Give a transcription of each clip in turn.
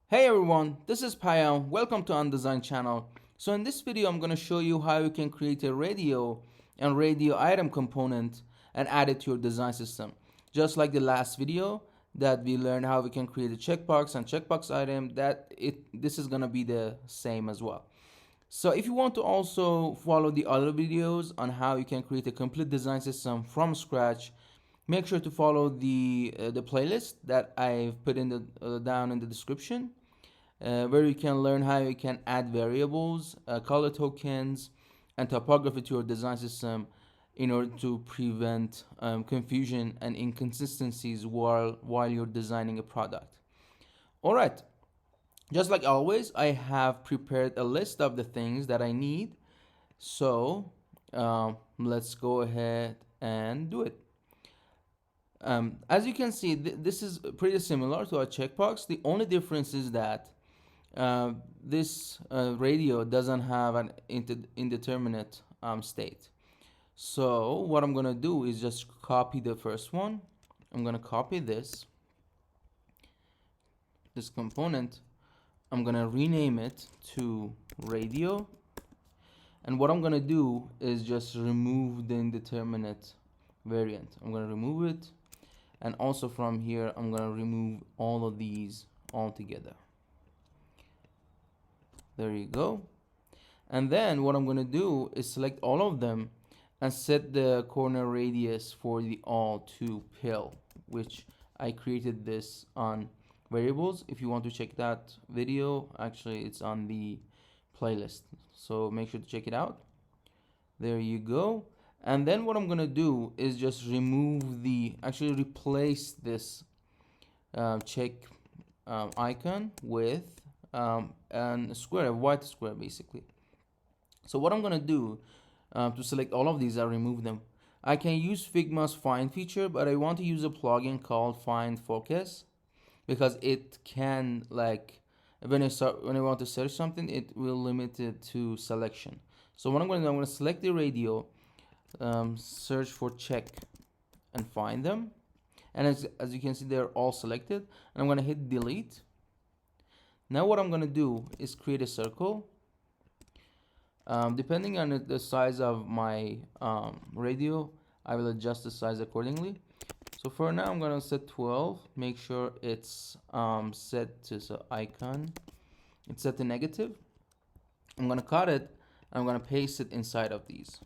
Hey everyone, this is Payam. Welcome to Undesign channel. So in this video, I'm going to show you how you can create a radio and radio item component and add it to your design system. Just like the last video that we learned how we can create a checkbox and checkbox item, this is going to be the same as well. So if you want to also follow the other videos on how you can create a complete design system from scratch, make sure to follow the playlist that I've put in the down in the description, where you can learn how you can add variables, color tokens, and typography to your design system in order to prevent confusion and inconsistencies while you're designing a product. All right, just like always, I have prepared a list of the things that I need. So let's go ahead and do it. As you can see, this is pretty similar to a checkbox. The only difference is that this radio doesn't have an indeterminate state. So what I'm gonna do is just copy the first one. I'm gonna copy this component. I'm gonna rename it to radio, and what I'm gonna do is just remove the indeterminate variant. I'm gonna remove it, and also from here I'm gonna remove all of these altogether. There you go. And then what I'm going to do is select all of them and set the corner radius for the all to pill, which I created this on variables. If you want to check that video, actually it's on the playlist, so make sure to check it out. There you go. And then what I'm going to do is just actually replace this check icon with and a square, a white square basically. So what I'm gonna do to select all of these, I remove them. I can use Figma's find feature, but I want to use a plugin called find focus because it can, like, when I want to search something, it will limit it to selection. So what I'm going to do, I'm going to select the radio, search for check, and find them. And as you can see, they're all selected. And I'm going to hit delete. Now what I'm going to do is create a circle. Depending on the size of my radio, I will adjust the size accordingly. So for now, I'm going to set 12. Make sure it's set to the icon. It's set to negative. I'm going to cut it. I'm going to paste it inside of these.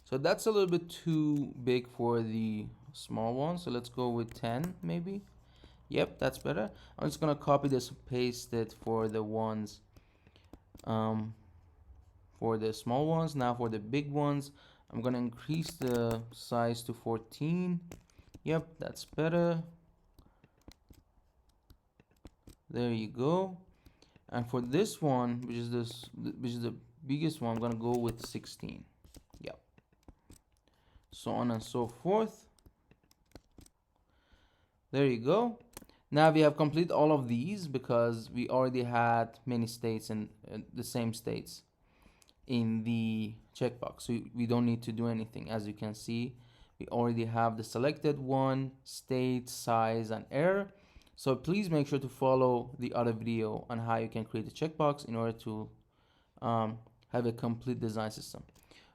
So that's a little bit too big for the small one. So let's go with 10 maybe. Yep, that's better. I'm just gonna copy this, paste it for the ones, for the small ones. Now for the big ones, I'm gonna increase the size to 14. Yep, that's better. There you go. And for this one, which is the biggest one, I'm gonna go with 16. Yep. So on and so forth. There you go. Now we have completed all of these because we already had many states and the same states in the checkbox. So we don't need to do anything. As you can see, we already have the selected one, state, size, and error. So please make sure to follow the other video on how you can create a checkbox in order to have a complete design system.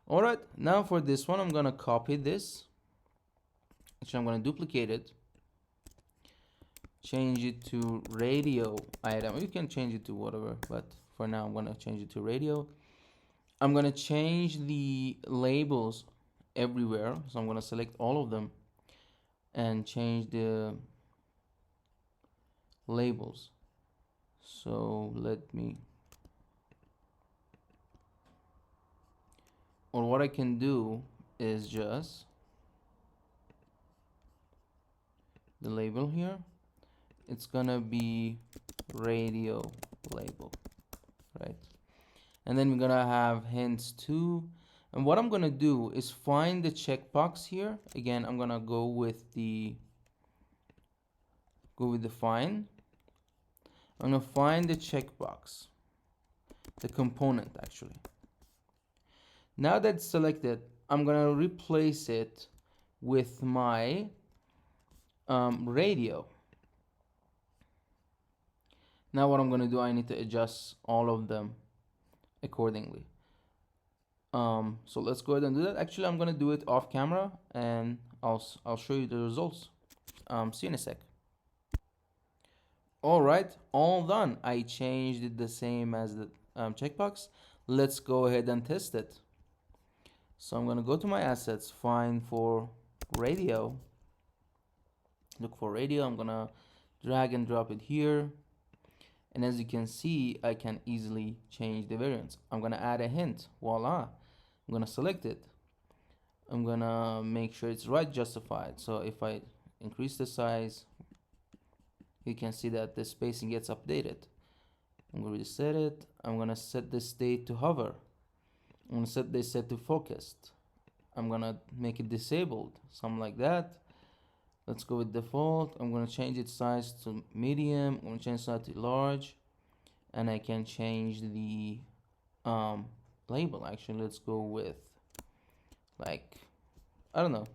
All right, now for this one, I'm gonna copy this. Actually, I'm gonna duplicate it. Change it to radio item. You can change it to whatever, but for now I'm going to change it to radio. I'm going to change the labels everywhere, so I'm going to select all of them and change the labels. So or what I can do is just the label here, it's gonna be radio label, right? And then we're gonna have hints too. And what I'm gonna do is find the checkbox here. Again, I'm gonna go with the find. I'm gonna find the checkbox, the component actually. Now that's selected, I'm gonna replace it with my radio. Now what I'm going to do, I need to adjust all of them accordingly. So let's go ahead and do that. Actually, I'm going to do it off camera, and I'll show you the results. See you in a sec. All right, all done. I changed it the same as the checkbox. Let's go ahead and test it. So I'm going to go to my assets, find for radio, look for radio. I'm going to drag and drop it here. And as you can see, I can easily change the variants. I'm going to add a hint. Voila. I'm going to select it. I'm going to make sure it's right justified. So if I increase the size, you can see that the spacing gets updated. I'm going to reset it. I'm going to set the state to hover. I'm going to set this set to focused. I'm going to make it disabled, something like that. Let's go with default. I'm going to change its size to medium. I'm going to change size to large. And I can change the label. Actually, let's go with, like, I don't know.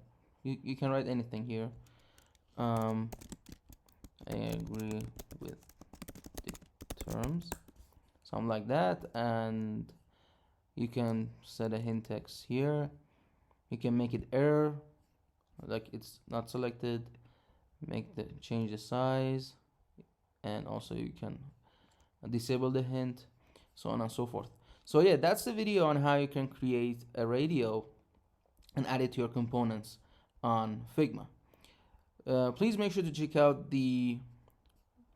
You can write anything here. I agree with the terms, something like that. And you can set a hint text here. You can make it error, like it's not selected. Change the size, and also you can disable the hint, so on and so forth. So yeah, that's the video on how you can create a radio and add it to your components on Figma. Please make sure to check out the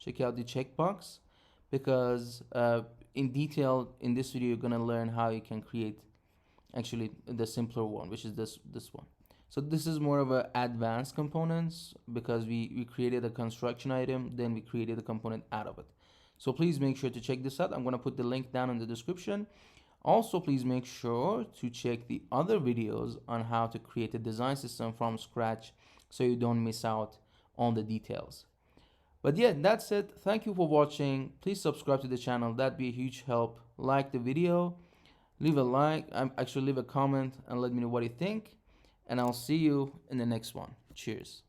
checkbox, because in detail in this video you're gonna learn how you can create actually the simpler one, which is this one. So this is more of a advanced components, because we created a construction item, then we created a component out of it. So please make sure to check this out. I'm going to put the link down in the description. Also, please make sure to check the other videos on how to create a design system from scratch, so you don't miss out on the details. But yeah, that's it. Thank you for watching. Please subscribe to the channel. That'd be a huge help. Like the video, leave a like, actually leave a comment and let me know what you think. And I'll see you in the next one. Cheers.